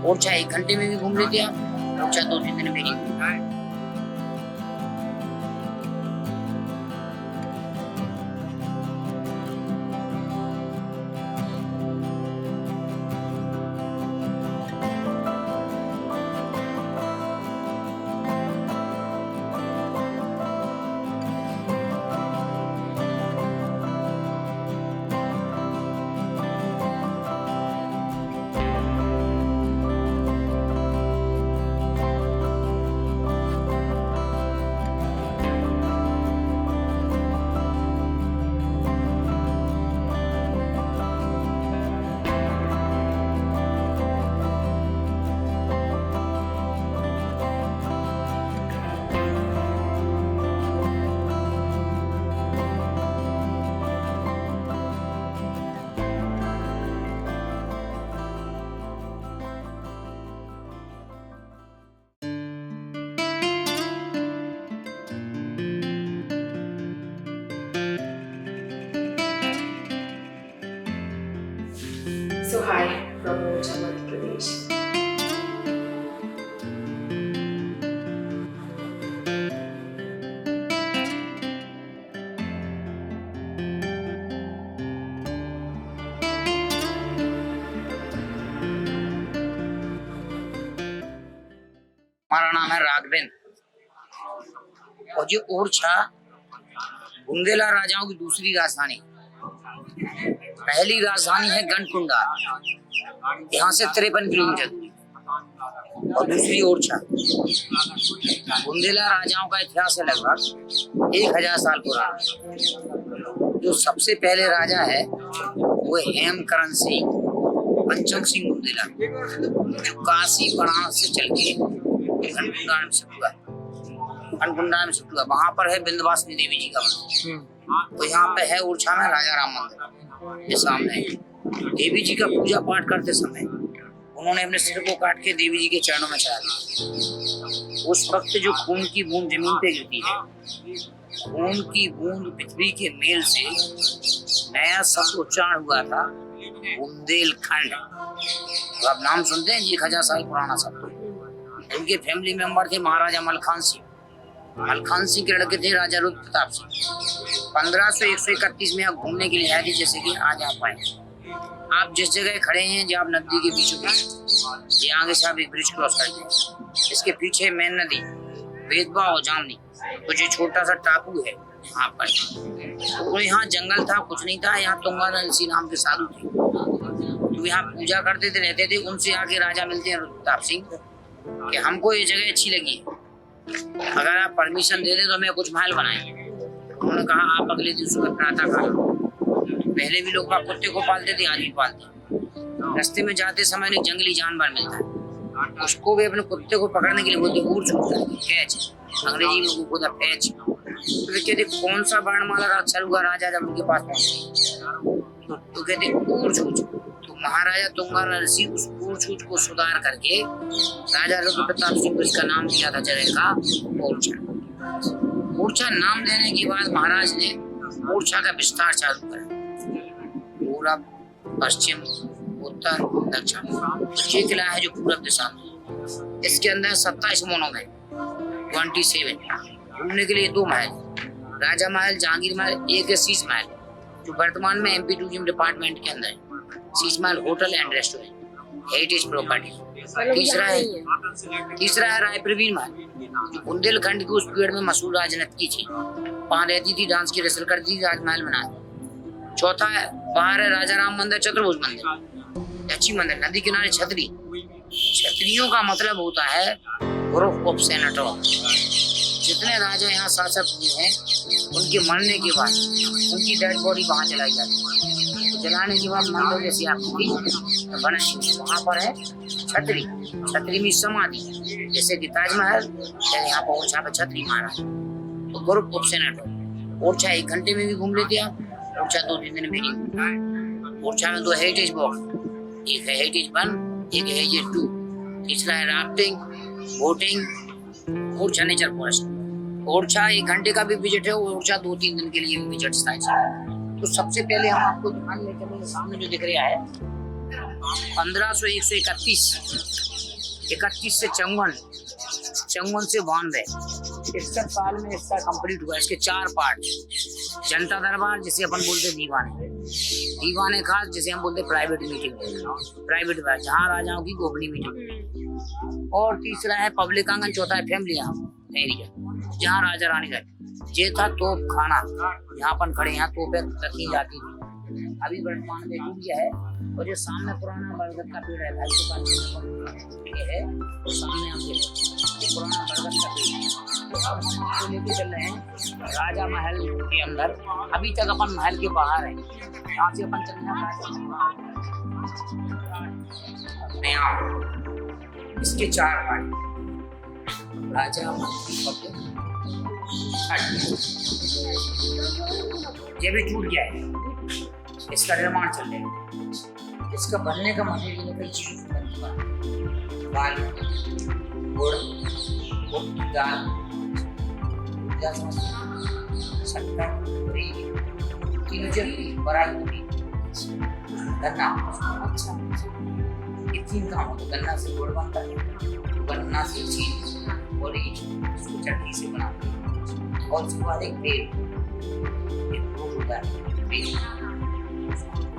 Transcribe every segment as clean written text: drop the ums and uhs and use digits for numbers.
ओरछा 1 घंटे में भी घूम लेते आप, ओरछा 2-3 दिन में नहीं घूमना है। So hi from Orchha, Madhya Pradesh. हमारा नाम है राघवेंद्र और ये ओरछा बुंदेला राजाओं की दूसरी राजधानी। पहली राजधानी है गणकुंडा, यहाँ से 53 किलोमीटर और दूसरी ओरछा। बुंदेला राजाओं का इतिहास है लगभग 1000 साल पुराना। जो सबसे पहले राजा है वो हेमकरण सिंह, पंचम सिंह बुंदेला, जो काशी बनारस से चल के गणकुंडा में शिफ्ट हुआ। वहाँ पर है विंध्यवासिनी देवी जी का मंदिर। तो यहाँ पे है ओरछा में राजा राम मंदिर के सामने। देवी जी का पूजा पाठ करते समय उन्होंने अपने सिर को काट के देवी जी के चरणों में चढ़ा दिया। उस वक्त जो खून की बूंद जमीन पे गिरती है, खून की बूंद पृथ्वी के मेल से नया शब्द उच्चारण हुआ था, बुंदेलखंड। तो आप नाम सुनते हैं, 1000 साल पुराना शब्द। उनके फैमिली मेंबर थे महाराजा मलखान सिंह। मलखान सिंह के लड़के थे राजा रुद्र प्रताप सिंह। 1531 में आप घूमने के लिए आए थे, जैसे कि आज आप आए। आप जिस जगह खड़े हैं, जब आप नदी के बीचों बीच, ये आगे से आप एक ब्रिज क्रॉस करते, इसके पीछे मेन नदी बेतवा और जामनी, तो ये छोटा सा टापू है यहाँ पर। तो यहाँ जंगल था, कुछ नहीं था। यहाँ तुंगा ऋषि नाम के साधु थे, तो यहाँ पूजा करते थे, रहते थे। उनसे आके राजा मिलते हैं रुद्र प्रताप सिंह कि हमको ये जगह अच्छी लगी, अगर आप परमिशन दे दे तो हमें कुछ महल बनाएंगे। उन्होंने कहा आप अगले दिन सुबह प्रातः काल, पहले भी लोग कुत्ते को पालते थे, आज भी पालते। रास्ते में जाते समय एक जंगली जानवर मिलता है, उसको भी अपने कुत्ते को पकड़ने के लिए बोलते ऊर छूटता है, कैच, अंग्रेजी में उसको बोलता पैच। तो वे कहते कौन सा वर्णमाला का अक्षर हुआ राजा जब उनके पास पहुंचे, तो कहते ऊर छूच। तो महाराजा तुंगा ऋषि उस ऊर छूच को सुधार करके राजा रुद्र प्रताप सिंह को इसका नाम दिया था जगह का ओरछा। ओरछा नाम देने के बाद महाराज ने ओरछा का विस्तार चालू करा, पूरब, पश्चिम, उत्तर, दक्षिण। ये किला है जो पूरब दिशा में, इसके अंदर 27 मोनों में 27 घूमने के लिए 2 महल, राजा महल, जहांगीर महल, एक है शीश महल, जो वर्तमान में MP टूरिज्म डिपार्टमेंट के अंदर है। Sheesh Mahal hotel and restaurant, heritage property. तीसरा है रायप्रवीण महल, जो बुंदेलखंड के उस पीरियड में मशहूर राजनीति थी, वहाँ रहती थी, डांस की रेसल करती थी, राजमहल बना। चौथा है बाहर है राजा राम मंदिर, चतुर्भुज मंदिर, अच्छी मंदिर, नदी किनारे छतरी। छतरियों का मतलब होता है ग्रुप ऑफ सेनेटर। जितने राजा यहाँ शासक हुए हैं, उनके मरने के बाद उनकी डेड बॉडी वहाँ जलाई जाती है। तो जलाने के बाद मंदिर जैसी आकृति बने, वहाँ पर है छतरी। छतरी में समाधि, जैसे कि ताजमहल, यहाँ पर ओरछा पे छतरी महाराज। तो ग्रुप ऑफ सेनेटर। ओरछा 1 घंटे में भी घूम लेते आप, ओरछा 2-3 दिन में नहीं घूमना है। ओरछा में 2 हेरिटेज वॉक, एक है हेरिटेज 1, एक है हेरिटेज 2। तीसरा है rafting, boating, Orchha nature forest. Orchha 1 घंटे का भी विजिट है, ओरछा 2-3 दिन के लिए भी विजिट है। तो सबसे पहले हम आपको ध्यान में चलेंगे, सामने जो दिख रहा है 1531 31 से 54 से 92 61 साल में इसका कंप्लीट हुआ। इसके 4 पार्ट, जनता दरबार जिसे अपन बोलते दीवाने, दीवाने खास जिसे हम बोलते प्राइवेट मीटिंग, प्राइवेट बार जहाँ राजाओं की गोपनीय मीटिंग, और तीसरा है पब्लिक आंगन, चौथा है फैमिली एरिया जहाँ राजा रानी रहते। ये था तोप खाना, यहाँ अपन खड़े यहाँ तोपें रखी जाती थी, अभी वर्तमान में टूट गया है। और जो सामने पुराना बरगद का पेड़ है, ये है और सामने आपके ये पुराना बरगद का पेड़ है। तो अब हम आपको लेके चल रहे हैं राजा महल के अंदर। अभी तक अपन महल के बाहर है, यहाँ से अपन चल रहे हैं। इसके 4 पार्ट, राजा ये भी टूट गया है, इसका निर्माण चल रहा है। इसका बनने का मटेरियल है बालू, गुड़, दाल, शक्कर, गन्ना। अच्छा, ये 3 काम होते। गन्ना से गुड़ बनता है, गन्ना से चीनी और चटनी से बनाते हैं, और उसके बाद एक तेल, एक फ्रूट होता है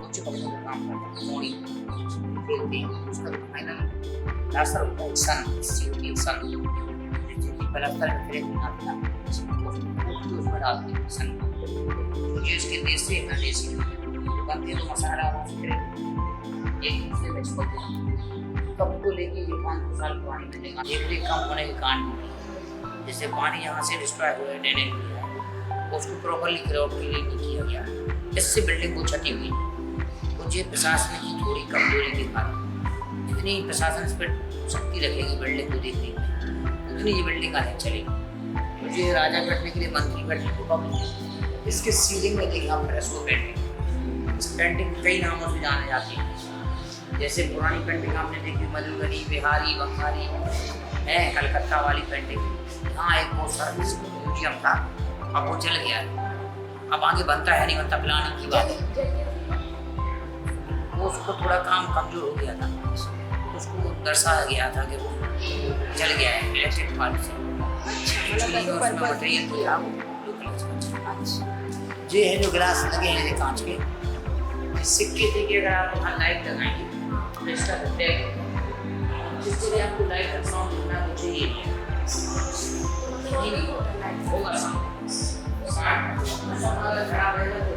कुछ पकड़ने का काम करता है, मोड़ी खेलते हैं। उसका फाइनल रास्ता होता है सन, जिसकी पलस्तर में फिर बनाता है, उसमें डालते हैं सन। ये इसके देसी बनते तो मसाला एक दूसरे में छोड़ते हैं। कब को लेके ये 5 साल पुरानी मिलेगा, एक कम होने के कारण जैसे पानी यहाँ से डिस्ट्रॉय हुआ है, ड्रेनेज हुआ है, उसको प्रॉपरली ग्राउंड क्लीन नहीं किया गया, इससे बिल्डिंग को क्षति हुई। मुझे प्रशासन की थोड़ी कमजोरी के कारण, जितनी प्रशासन इस पर शक्ति रखेगी बिल्डिंग को देखने की, उतनी ये बिल्डिंग आगे चलेगी। मुझे राजा बैठने के लिए मंत्री बैठने को कम। इसके सीलिंग में देखिए आप फ्रेस्को पेंटिंग, इस पेंटिंग कई नामों से जाने जाती है। जैसे पुरानी पेंटिंग आपने देखी मधुबनी, बिहारी, बंगाली है, कलकत्ता वाली पेंटिंग। यहाँ एक बहुत सारा म्यूजियम था, अब वो चल गया है, अब आगे बनता है नहीं बनता, प्लानिंग की बात है। वो उसको थोड़ा काम कमजोर हो गया था, उसको दर्शाया गया था कि वो चल गया है इलेक्ट्रिक पार्ट से। मटेरियल तो था ये है जो ग्लास लगे हैं कांच के, सिक्के थे कि अगर आप वहाँ लाइट लगाएंगे तो इसका जिसके लिए आपको लाइट का साउंड होना तो चाहिए होगा साउंड खराब रहेगा तो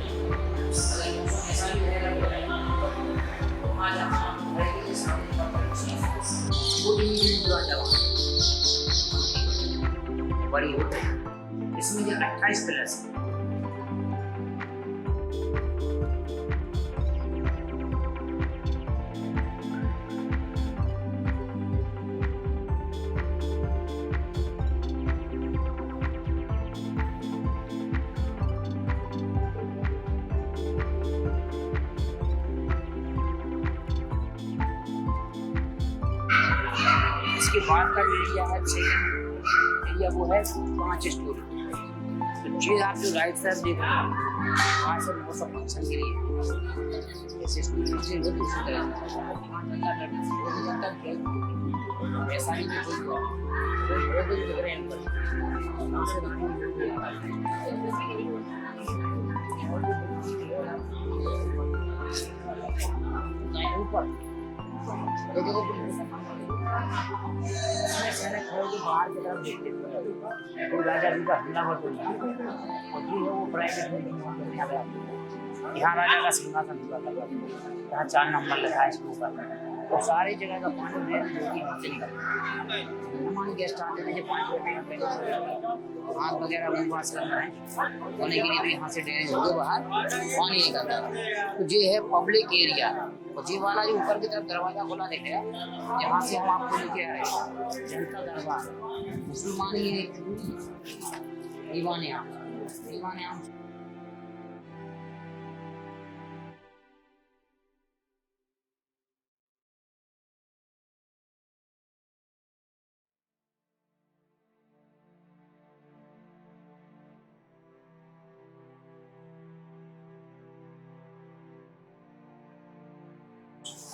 अगर मौसम ऐसा भी रहेगा तो आज हम घर के सामने बड़ी होती है। इसमें 28 प्लस इसके बाद का एरिया है, एरिया वो है 5 स्टोरी। तो ये आप जो राइट साइड देख रहे हैं वहाँ से वो सब फंक्शन के लिए ऐसे स्टोरी होती है, उसी तरह ऐसा ही दिख रहे हैं ऊपर बाहर की तरफ देखते तो राजा जी का हमलावर तो और जो है वो प्राइवेट मीटिंग यहाँ राजा का सिंहासन हुआ करता था, यहाँ 4 नंबर लगा है इसके ऊपर, और सारी जगह का पानी हमसे निकलता। हमारे गेस्ट आते थे, पानी हाथ वगैरह मुँह वाश करना है होने के लिए भी यहाँ से ड्रेनेज हो गए बाहर पानी निकलता था। तो ये है पब्लिक एरिया, और ये वाला जो ऊपर की तरफ दरवाजा खुला देख रहे हैं, यहाँ से हम आपको लेके आ रहे हैं जनता दरबार, मुसलमानी दीवाने आम।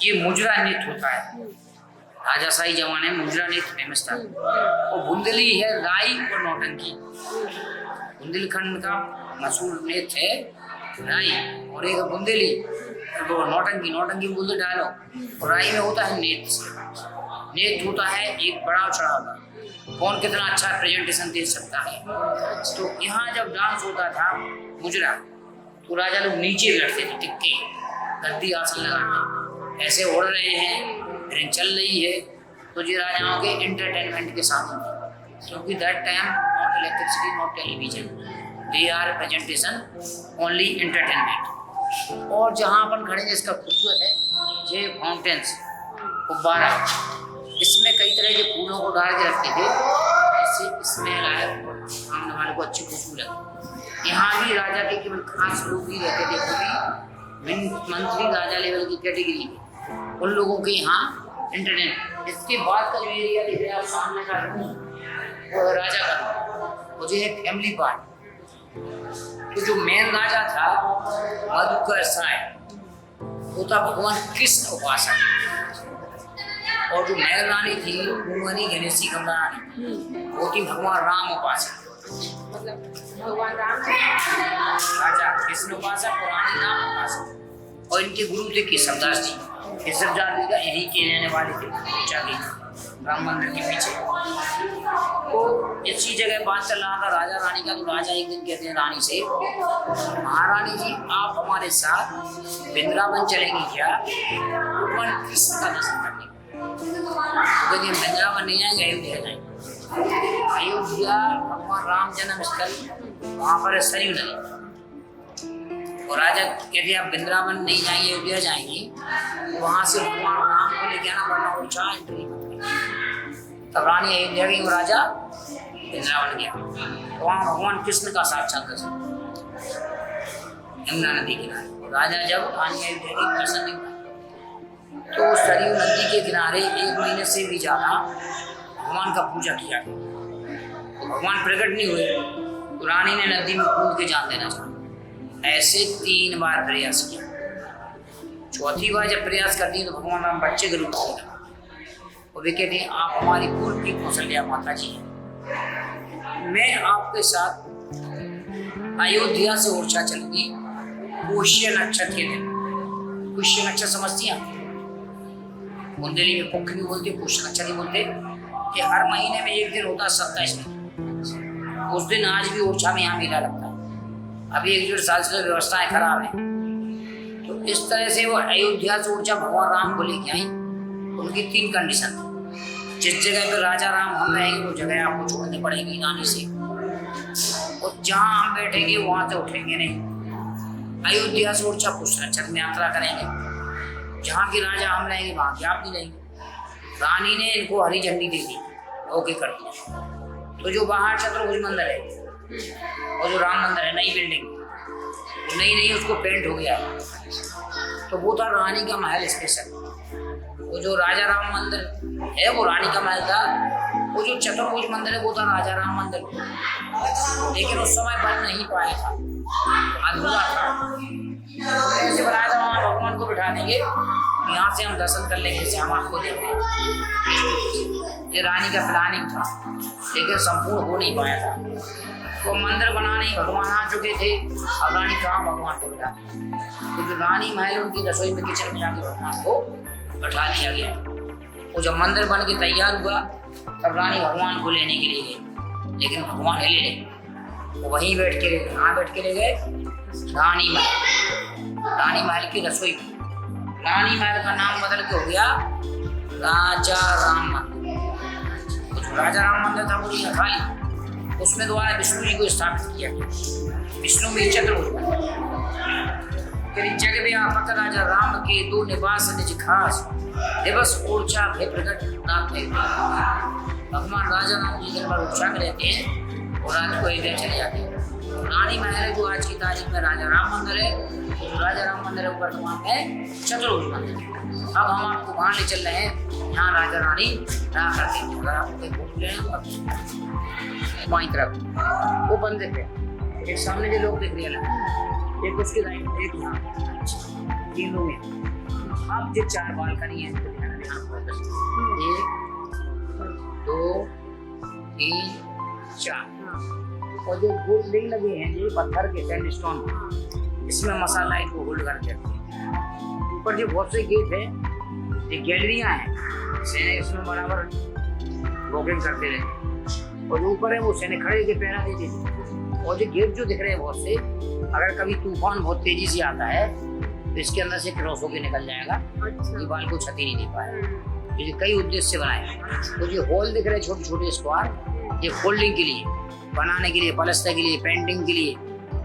ये मुजरा नृत्य होता है, राजाशाही जमाने में मुजरा नृत्य फेमस था। और बुंदेली है राई और नौटंकी। बुंदेलखंड का मशहूर नृत्य है राई, और एक बुंदेली वो नौटंकी। नौटंकी बोलते डायलॉग, और राई में होता है नृत्य। नृत्य होता है एक बड़ा चढ़ाव का, कौन कितना अच्छा प्रेजेंटेशन दे सकता है। तो यहाँ जब डांस होता था मुजरा, तो राजा लोग नीचे बैठते थे टिक के, गद्दी आसन लगाते, ऐसे उड़ रहे हैं, ट्रेन चल रही है। तो ये राजाओं के एंटरटेनमेंट के साथ होते, क्योंकि that time not electricity not television, they are presentation only entertainment. और जहाँ अपन खड़े हैं इसका खूबसूरत है ये फाउंटेन्स, गुब्बारा, इसमें कई तरह के फूलों को डाल के रखते थे, ऐसे स्मेल आए सामने वाले को अच्छी खुशबू लगे। यहाँ भी राजा के केवल खास लोग ही रहते थे, क्योंकि मंत्री राजा लेवल की कैटेगरी में उन लोगों के यहाँ एंटरटेन। इसके बाद का जो एरिया दिख रहा है आप सामने का रूम, वो राजा का, मुझे है फैमिली पार्ट। तो जो मेन राजा था मधुकर साय, वो था भगवान कृष्ण उपासक, और जो महल रानी थी कुंवरी गणेशी कमला रानी, वो थी भगवान राम उपासक। मतलब भगवान राम राजा कृष्ण उपासक और रानी राम उपासक, और इनके गुरु थे केशवदास जी। केशवदास जी का यही के रहने वाले थे, जाके राम मंदिर के पीछे। तो इसी जगह बात चल रहा था राजा रानी का। तो राजा एक दिन कहते हैं रानी से, महारानी जी आप हमारे साथ वृंदावन चलेंगी क्या, भगवान कृष्ण का दर्शन करने। तो वृंदावन नहीं जाएंगे, अयोध्या जाएंगे। अयोध्या भगवान राम जन्म स्थल, वहाँ पर सरयू नदी। और राजा कहते आप वृंदावन नहीं जाएंगे, अयोध्या जाएंगी, वहाँ से भगवान राम को लेके आना पड़ना, ऊंचा एंट्री। तब रानी अयोध्या गई और राजा वृंदावन गया। तो वहाँ भगवान कृष्ण का साक्षात दर्शन यमुना नदी किनारे। राजा जब रानी अयोध्या की दर्शन नहीं, तो सरयू नदी के किनारे 1 महीने से भी ज़्यादा भगवान का पूजा किया। तो भगवान प्रकट नहीं हुए, तो रानी ने नदी में कूद के जान देना चाहा। ऐसे 3 बार प्रयास किया। चौथी बार जब प्रयास करती है तो भगवान राम बच्चे के रूप में, और वे कहते हैं आप हमारी पूर्व की कौशल्या माता जी हैं, मैं आपके साथ अयोध्या से ओरछा चलूंगी पुष्य नक्षत्र के दिन। पुष्य नक्षत्र समझती हैं? बुंदेली में पुख नहीं बोलते, पुष्य नक्षत्र नहीं बोलते, कि हर महीने में एक दिन होता है 27 में। उस दिन आज भी ओरछा में यहाँ मेला लगता है। अभी 1-1.5 साल से व्यवस्थाएं खराब है। तो इस तरह से वो अयोध्या से ओरछा भगवान राम को लेके आई। उनकी 3 कंडीशन थी, जिस जगह पर राजा राम हम रहेंगे वो जगह आपको छोड़नी पड़ेगी रानी से, और जहाँ हम बैठेंगे वहाँ से उठेंगे नहीं। अयोध्या से ओरछा पुष्य नक्षत्र में यात्रा करेंगे, जहाँ के राजा हम रहेंगे वहाँ के आप नहीं रहेंगे। रानी ने इनको हरी झंडी दे दी, ओके कर दिया। तो जो बाहर चतुर्भुज मंदिर है और जो राम मंदिर है, नई बिल्डिंग, नई उसको पेंट हो गया, तो वो था रानी का महल स्पेशल। वो जो राजा राम मंदिर है वो रानी का महल था, वो जो चतुर्भुज मंदिर है वो था राजा राम मंदिर। लेकिन उस समय बन नहीं पाया था, अधूरा था। ऐसे बनाया था वहाँ भगवान को बिठा देंगे, यहाँ से हम दर्शन कर लेंगे, श्यामा को देंगे। ये रानी का प्लानिंग था, लेकिन संपूर्ण हो नहीं पाया था। तो मंदिर बनाने भगवान आ चुके थे, अब रानी कहाँ भगवान को बिठा, तो जो रानी महल उनकी रसोई में किचन में जाके भगवान को बैठा दिया गया। वो जब मंदिर बन के तैयार हुआ तब रानी भगवान को लेने के लिए गई, लेकिन भगवान हिले नहीं, वहीं बैठ के कहाँ बैठ के ले गए, रानी महल की रसोई में। रानी महल का नाम बदल के हो गया राजा राम मंदिर। तो राजा राम मंदिर था वो यहाँ खाली, उसमें दोबारा विष्णु जी को स्थापित किया गया। विष्णु में चतुर्भुज जग व्यापक राजा राम के 2 निवास निज खास, दिवस ओरछा भय प्रकट नाथ में। भगवान राजा राम जी दिन भर ओरछा में रहते हैं और रात को अयोध्या चले जाते हैं। रानी महल जो आज की तारीख में राजा राम मंदिर है, राजा राम मंदिर है वर्तमान में चतुर्भुज मंदिर। अब हम आपको वहाँ ले चल रहे हैं, यहाँ राजा रानी रहा करते थे। अगर आपको कोई भूल गए बाई तरफ वो बंद है, एक सामने जो लोग दिख रहे हैं, एक उसके दाईं, एक यहाँ, 3 रूम है। अब जो 4 बालकनी है ध्यान फोकस। 1 2 3 4 और जो गोल रिंग लगे हैं ये पत्थर के सैंडस्टोन, इसमें मसाला इनको होल्ड करके रखते हैं। ऊपर जो बहुत से गेट है, ये गैलरियां हैं, सैनिक इसमें बराबर वॉकिंग करते रहते हैं। और जो ऊपर है वो सैनिक खड़े के पहरा देते थे। और जो गेट जो दिख रहे हैं बहुत से, अगर कभी तूफान बहुत तेजी से आता है तो इसके अंदर से क्रॉस होकर निकल जाएगा, दीवार को क्षति नहीं दे पाएगा। ये कई उद्देश्य से बनाए। तो जो होल दिख रहे हैं छोटे छोटे स्क्वायर, ये फोल्डिंग के लिए, बनाने के लिए, पलस्तर के लिए, पेंटिंग के लिए,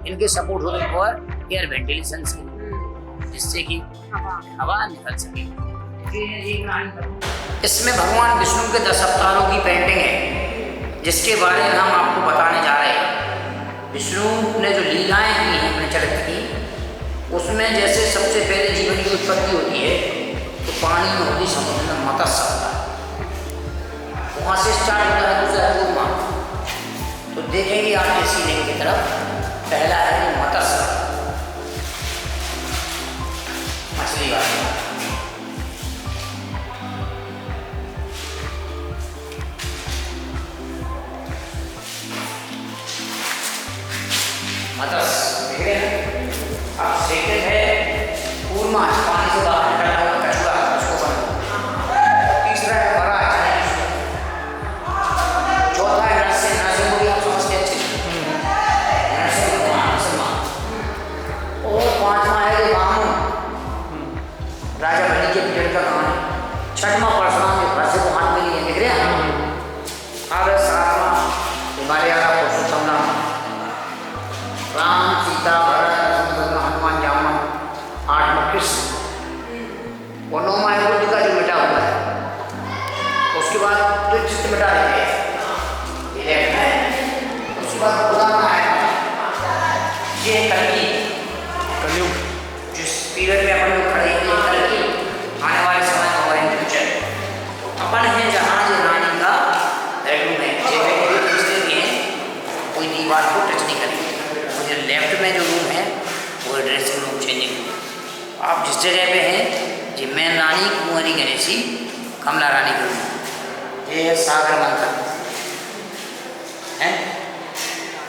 इनके सपोर्ट होते हैं और एयर वेंटिलेशन से, जिससे कि हवा निकल सके। इसमें भगवान विष्णु के 10 अवतारों की पेंटिंग है, जिसके बारे में हम आपको बताने जा रहे हैं। विष्णु ने जो लीलाएं की हैं अपने चरित्र की, उसमें जैसे सबसे पहले जीवन की उत्पत्ति होती है तो पानी में होती, समुद्र में मत्स्य होता है, वहाँ से स्टार्ट होता है दूसरा है कूर्मा। तो देखेंगे आप इसी लिंग की तरफ, पहला है जो मत्स्य, मछली वाला। मत्स्य अब सेकंड है कूर्मा, पानी से बाहर निकला हुआ कछुआ, उसको बनो। तीसरा है बड़ा, चौथा है नरसिंह, नरसिंह आप समझते अच्छे, नरसिंह भगवान। और पांचवा है जो बामन, राजा बलि के पेड़ का कहानी। छठवां परशुराम के घर से वहां के लिए दिख रहे हैं। अब सातवां हमारे यहाँ पुरुषोत्तम नाम, राम सीता भरत हनुमान जामन, 8वां कृष्ण, और 9वां है बुद्ध का जो मिटा हुआ है। उसके बाद जो चित्त मिटा देते हैं, उसके बाद खुदा में आया, ये कलयुग, जिस पीरियड में अपन लोग खड़े हैं, कलयुग आने वाले समय में हमारे फ्यूचर अपन हैं जहाँ जो रानी का बेडरूम है, कोई दीवार को टच नहीं करेंगे। लेफ्ट में जो रूम है वो ड्रेसिंग रूम, चेंजिंग रूम। आप जिस जगह पे हैं, जी मेन रानी कुंवरी गणेशी कमला रानी का रूम, ये है सागर मंथन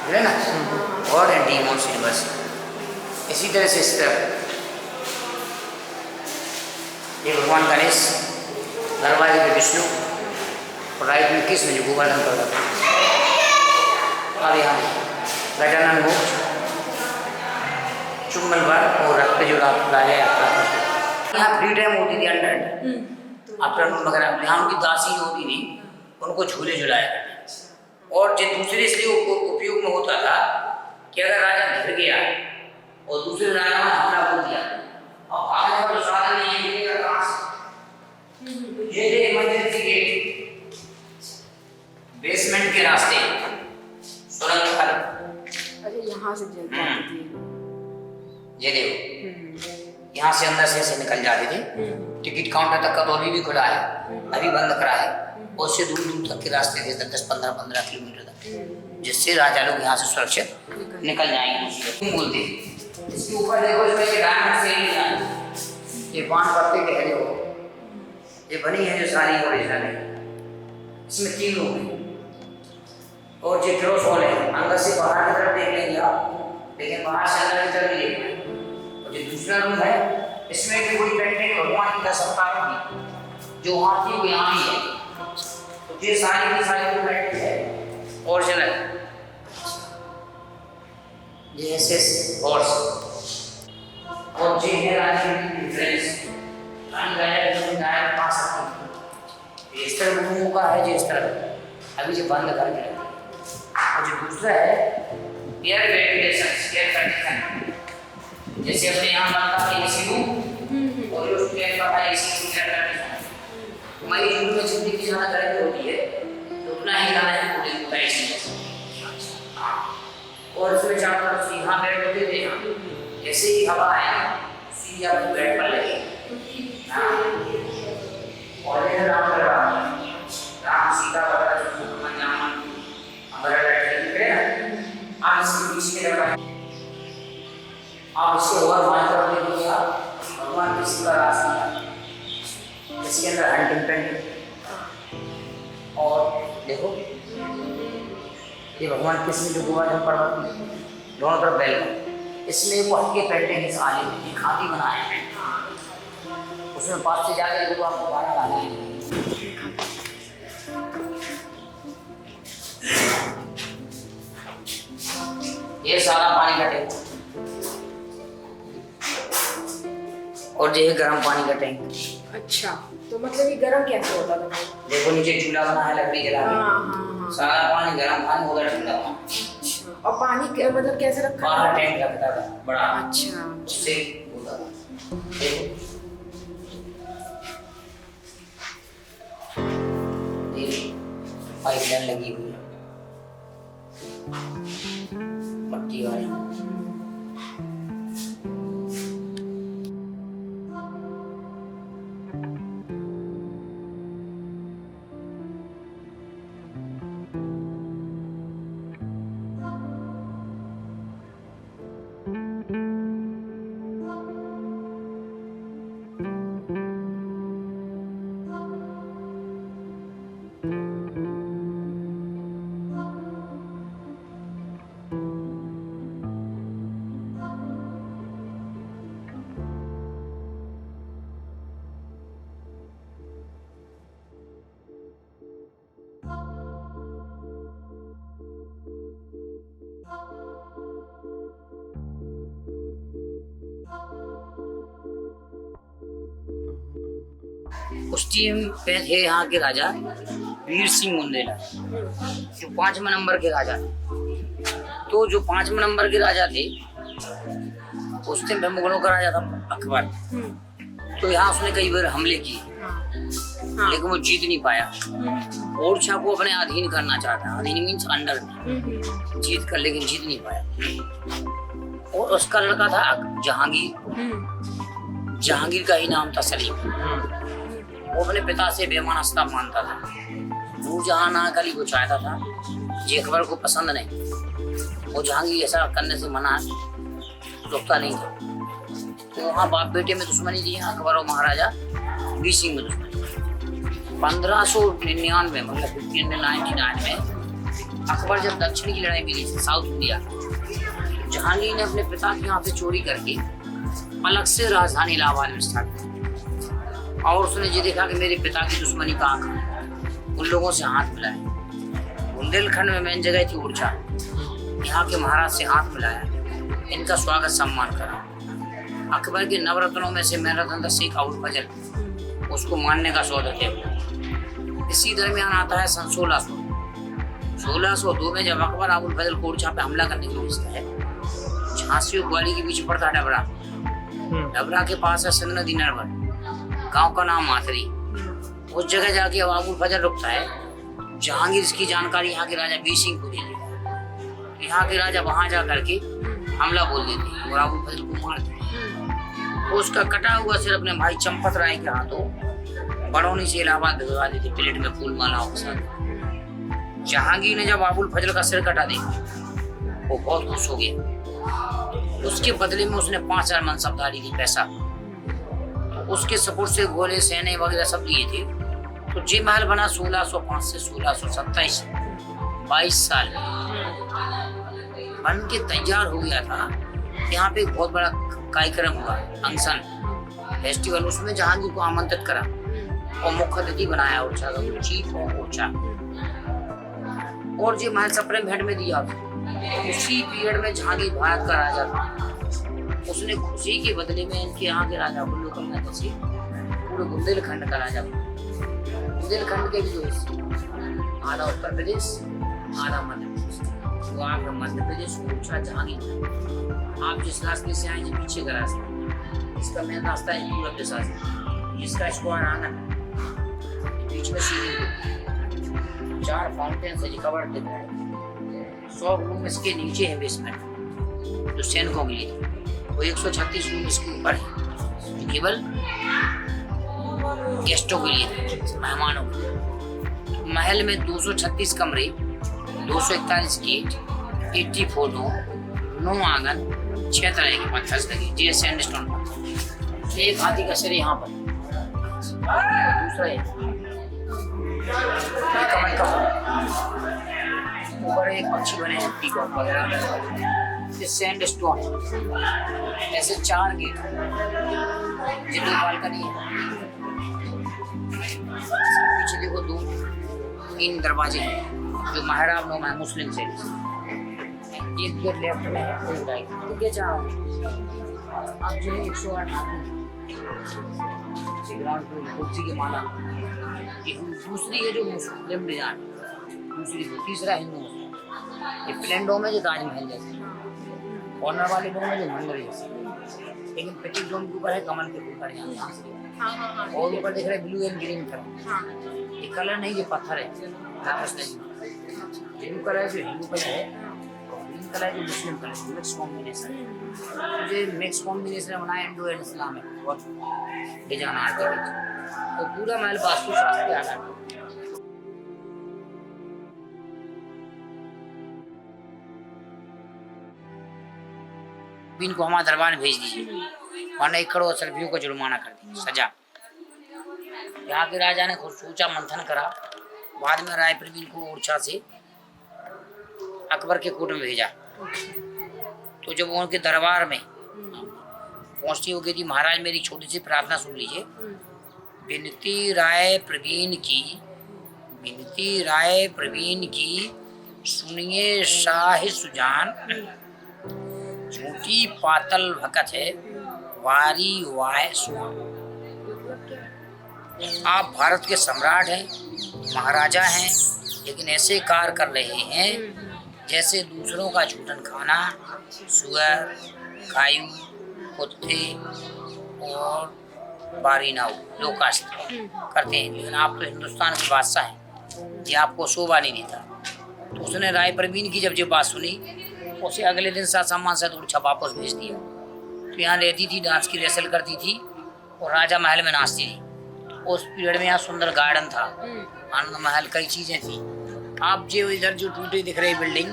है ना, और डीमोन सिलेबस। इसी तरह से इस तरफ ये भगवान गणेश, दरवाजे में विष्णु, और राइट में कृष्ण जो गोवर्धन पर्वत, और यहाँ गजानन मोक्ष, चुम्बल भर और रक्त जो लाया यात्रा करते। यहाँ फ्री टाइम होती थी अंडर आफ्टरनून वगैरह, यहाँ उनकी दासी जो होती थी उनको झूले झुलाया करते। और जो दूसरे इसलिए उपयोग में होता था कि अगर राजा घिर गया और दूसरे राजा ने हमला बोल दिया और भागने का साधन नहीं है, ये इमरजेंसी गेट, बेसमेंट के रास्ते, सुरंग खल, अरे यहाँ से ये देखो, यहाँ से अंदर से निकल जाते थे। टिकट काउंटर तक का तो अभी भी खुला है, अभी बंद करा है। और उससे दूर दूर तक के रास्ते थे, 10-15 किलोमीटर तक, जिससे राजा लोग यहाँ से सुरक्षित निकल जाएंगे। बोलते इसके ऊपर देखो, इसमें ये डायमंड से ये 5 पत्ते के है जो ये बनी है, जो सारी ओरिजिनल है। इसमें 3 रूम है और जो क्रॉस हॉल है, अंदर से बाहर की तरफ देख लेंगे आप, लेकिन बाहर से अंदर की तरफ नहीं देखना। और जो दूसरा रूम है, इसमें भी कोई पेंटिंग भगवान की 10 अवतारों की जो वहाँ थी वो यहाँ ही है। तो ये सारी की सारी पेंटिंग है ओरिजिनल। ये एसएस हॉर्स और ये है रानी की डिफरेंस, रानी गाय जो गाय पा सकती है। इस तरह रूमों का है, जो इस तरह अभी जो बंद करके रखते हैं। और जो दूसरा है एयर वेंटिलेशन, एयर कंडीशन, जैसे अपने यहाँ बनता है एसी रूम और जो ट्रेन का है एसी रूम, एयर कंडीशन। हमारी जून में जितनी की ज़्यादा गर्मी होती है तो उतना ही ज़्यादा है कूलिंग होता है एसी। और इसमें चारों तरफ से यहाँ बेड होते थे, जैसे ही हवा आए सीधी आपको बेड पर लगेगी। और ये राम सीता भरत हनुमान जामन हमारा दिख रहे हैं। आप इसके बीच में लगा, आप इसको और मान कर देखिए, आप भगवान कृष्ण का रास्ता, इसके अंदर देखो ये भगवान कृष्ण जो गोवर्धन पर्वत में दोनों तरफ बैल का, इसमें वो हल्के पेंटिंग इस आले में खादी बनाए हैं, उसमें पास से जाके देखो तो आपको गाना गा देंगे। ये सारा पानी का टैंक और ये गर्म पानी का टैंक। अच्छा, तो मतलब ये गर्म कैसे होता था? देखो नीचे चूल्हा बना है लकड़ी जला के, हाँ। सारा पानी गर्म पानी उधर ठंडा पानी। अच्छा, और पानी मतलब कैसे रखा बाहर था? टैंक रखता था बड़ा, अच्छा, उससे होता था। देखो ये पाइपलाइन लगी हुई है मट्टी वाली। उस टाइम पे थे यहाँ के राजा वीर सिंह बुंदेला, जो 5वें नंबर के राजा थे। तो जो 5वें नंबर के राजा थे उस टाइम पे मुगलों का राजा था अकबर। तो यहाँ उसने कई बार हमले किए, लेकिन वो जीत नहीं पाया। ओरछा को अपने अधीन करना चाहता, अधीन मीन्स अंडर में जीत कर, लेकिन जीत नहीं पाया। और उसका लड़का था जहांगीर, जहांगीर का ही नाम था सलीम। वो अपने पिता से बेमानस्ता मानता था, नूरजहां नाकली को चाहता था, ये अकबर को पसंद नहीं। वो जहांगीर ऐसा करने से मना रुकता नहीं था। तो वहाँ बाप बेटे में दुश्मनी थी, अकबर और महाराजा वीर सिंह में दुश्मनी। 1599 मतलब 1599 में अकबर जब दक्षिण की लड़ाई मिली थी साउथ इंडिया, जहांगीर ने अपने पिता के यहाँ से चोरी करके अलग से राजधानी इलाहाबाद में स्थापित की। और उसने ये देखा कि मेरे पिता की दुश्मनी का आंख उन लोगों से हाथ मिलाए। बुंदेलखंड में मेन जगह थी ओरछा, यहाँ के महाराज से हाथ मिलाया, इनका स्वागत सम्मान करा। अकबर के नवरत्नों में से मेन रत्न था शेख अबुल फजल, उसको मानने का सौदा थे। इसी दरमियान आता है सन 1602 में जब अकबर अबुल फजल को ओरछा पे हमला करने की कोशिश है। झांसी और ग्वालियर के बीच पड़ता डबरा, डबरा के पास है सिंध नदी नरवर, गांव का नाम माथरी। उस जगह जाके अब अबुल फजल रुकता है। जहांगीर इसकी जानकारी यहाँ के राजा वीर सिंह को दे देता। यहाँ के राजा वहां जा करके हमला बोल देते हैं और अबुल फजल को मार देते हैं। तो उसका कटा हुआ सिर अपने भाई चंपत राय के हाथों बड़ौनी से इलाहाबाद भिजवा देते, प्लेट में फूल मालाओं के साथ। जहांगीर ने जब अबुल फजल का सिर कटा देखा वो बहुत खुश हो गया। उसके बदले में उसने 5000 मनसबदारी दी, पैसा। तो उसके सपोर्ट से घोड़े सेने वगैरह सब दिए थे। तो जी महल बना 1605 से 1627, 22 साल बन के तैयार हो गया था। यहाँ पे एक बहुत बड़ा कार्यक्रम हुआ, फंक्शन फेस्टिवल, उसमें जहांगीर को आमंत्रित करा और मुख्य अतिथि बनाया ओरछा का चीफ ऑफ ओरछा। और जी महल सप्रेम भेंट में दिया। उसी पीरियड में जहांगीर भारत का राजा था। उसने खुशी के बदले में इनके यहाँ के राजा बुल्लुकल से पूरे बुंदेलखंड का राजा बना। बुंदेलखंड के भी जो आधा उत्तर प्रदेश आधा मध्य प्रदेश, तो आप मध्य प्रदेश ओरछा जहांगीर। आप जिस रास्ते से आए पीछे का रास्ता, इसका मेन रास्ता है पूरब दिशा से, जिसका स्क्वायर आना बीच में सीढ़ी 4 फाउंटेन से कवर्ड दिख रहा है। 100 रूम इसके नीचे है बेसमेंट, जो सैनिकों के लिए वो 136 रूम इसके ऊपर है, केवल गेस्टों के लिए, मेहमानों के लिए। महल में 236 कमरे, 241 गेट, 84 डोर, 9 आंगन, 6 तरह के पत्थर लगे, जे सैंडस्टोन पत्थर। एक हाथी का सिर यहाँ पर, दूसरा ये कमल का फूल, अनेक पक्षी बने हैं, पीकॉक वगैरह। ये सैंड स्टोन, ऐसे 4 गेट जिनकी बालकनी है। पीछे देखो 2-3 दरवाजे हैं जो महराब नुमा है, मुस्लिम से। एक गेट लेफ्ट में है, एक राइट। तो क्या चाह आप जो है 108 ग्राउंड कुर्सी की माला। दूसरी है जो मुस्लिम डिजाइन, दूसरी है। तीसरा हिंदू मुस्लिम। ये प्लेन डोम है जो ताजमहल जैसे, कॉर्नर वाले डोम है जो मंदिर जैसे, लेकिन पेटिक डोम के ऊपर है कमल के ऊपर यहाँ से। और ऊपर देख रहे ब्लू एंड ग्रीन कलर। ये कलर नहीं, ये पत्थर है, लापिस नहीं। ब्लू कलर जो हिंदू कलर है, ग्रीन कलर जो मुस्लिम कलर है, मिक्स कॉम्बिनेशन। ये मिक्स कॉम्बिनेशन बनाया इंडो एंड इस्लामिक और डिजाइन आर्किटेक्चर। तो पूरा महल वास्तुशास्त्र के आधार पर। इनको हमारे दरबार में भेज दीजिए, वरना 1 करोड़ सर्फियों को जुर्माना कर दीजिए, सजा। यहाँ के राजा ने खुद सोचा, मंथन करा। बाद में राय प्रवीण को ओरछा से अकबर के कोर्ट में भेजा। तो जब उनके दरबार में पहुंचती हो गई थी, महाराज मेरी छोटी सी प्रार्थना सुन लीजिए। विनती राय प्रवीण की सुनिए शाह सुजान, झूठी पातल भकत है वारी वाय सुहान। आप भारत के सम्राट हैं, महाराजा हैं, लेकिन ऐसे कार्य कर रहे हैं जैसे दूसरों का झूठन खाना, सुअर, गायू, कुत्ते और बारीनाऊ लोकास्ट करते हैं। लेकिन आप तो हिंदुस्तान के बादशाह हैं, ये आपको शोभा नहीं देता। तो उसने राय प्रवीण की जब ये बात सुनी, उसे अगले दिन सामान से उड़छा वापस भेज दिया। तो यहाँ रहती थी, डांस की रेसल करती थी और राजा महल में नाचती थी। उस पीरियड में यहाँ सुंदर गार्डन था, आनंद महल, कई चीज़ें थी। आप जो इधर जो टूटे दिख रही बिल्डिंग,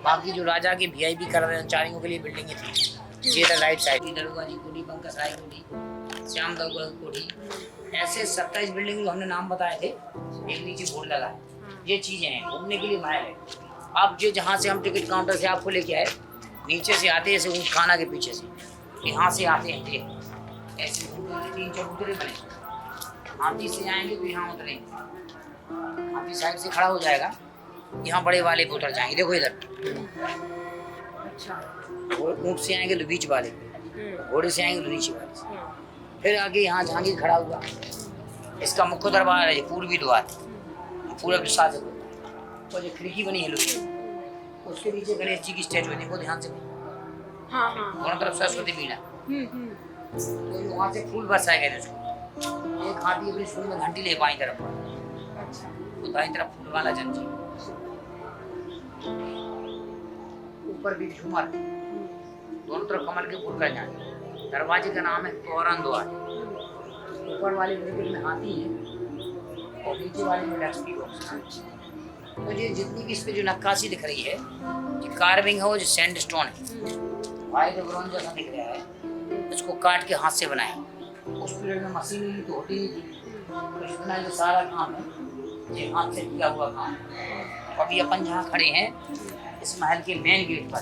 बाकी जो राजा के VIP कर्मचारियों के लिए बिल्डिंगें थी। ये था राइट साइड, दरोगा जी कोठी, पंकज राय कोठी, श्याम दरोगा कोठी, ऐसे 27 बिल्डिंग जो हमने नाम बताए थे, एक नीचे बोर्ड लगा है। ये चीज़ें हैं, घूमने के लिए महल है। आप जो जहाँ से हम टिकट काउंटर से आपको लेके आए, नीचे से आते हैं ऐसे ऊँट खाना के पीछे से, यहाँ से आते हैं ये ऐसे 3 चबूतरे बने। हाथी से आएंगे तो यहाँ उतरेंगे, हाथी साइड से खड़ा हो जाएगा, यहाँ बड़े वाले पे उतर जाएंगे। देखो इधर, ऊँट से आएंगे तो बीच वाले पे, घोड़े से आएंगे तो नीचे वाले से। फिर आगे यहाँ जहांगीर खड़ा हुआ, इसका मुख्य दरबार है, पूर्वी द्वार, पूरा विशाल। और जो खिड़की बनी है लोहे, उसके नीचे गणेश जी की स्टैचू है, देखो ध्यान से। दोनों तरफ सरस्वती मीना। तो वहाँ से फूल बरसाए गए उसको। एक हाथी अपनी सूंड में घंटी ले बाईं तरफ, तो दाईं तरफ फूल वाला जंजीर, ऊपर भी झूमर, दोनों तरफ कमल के फूल कर जाए। दरवाजे का नाम है तोरण द्वार। ऊपर वाले में हाथी है और नीचे वाले में लक्ष्मी बॉक्स। तो ये जितनी भी इस पे जो नक्काशी दिख रही है, ये कार्विंग है, वो जो सैंड स्टोन है, वाइट ब्रॉन्ज जैसा दिख रहा है, इसको काट के हाथ से बनाया। उस पीरियड में मशीन तो होती नहीं थी, तो इतना जो सारा काम है ये हाथ से किया हुआ काम। अभी अपन जहाँ खड़े हैं इस महल के मेन गेट पर,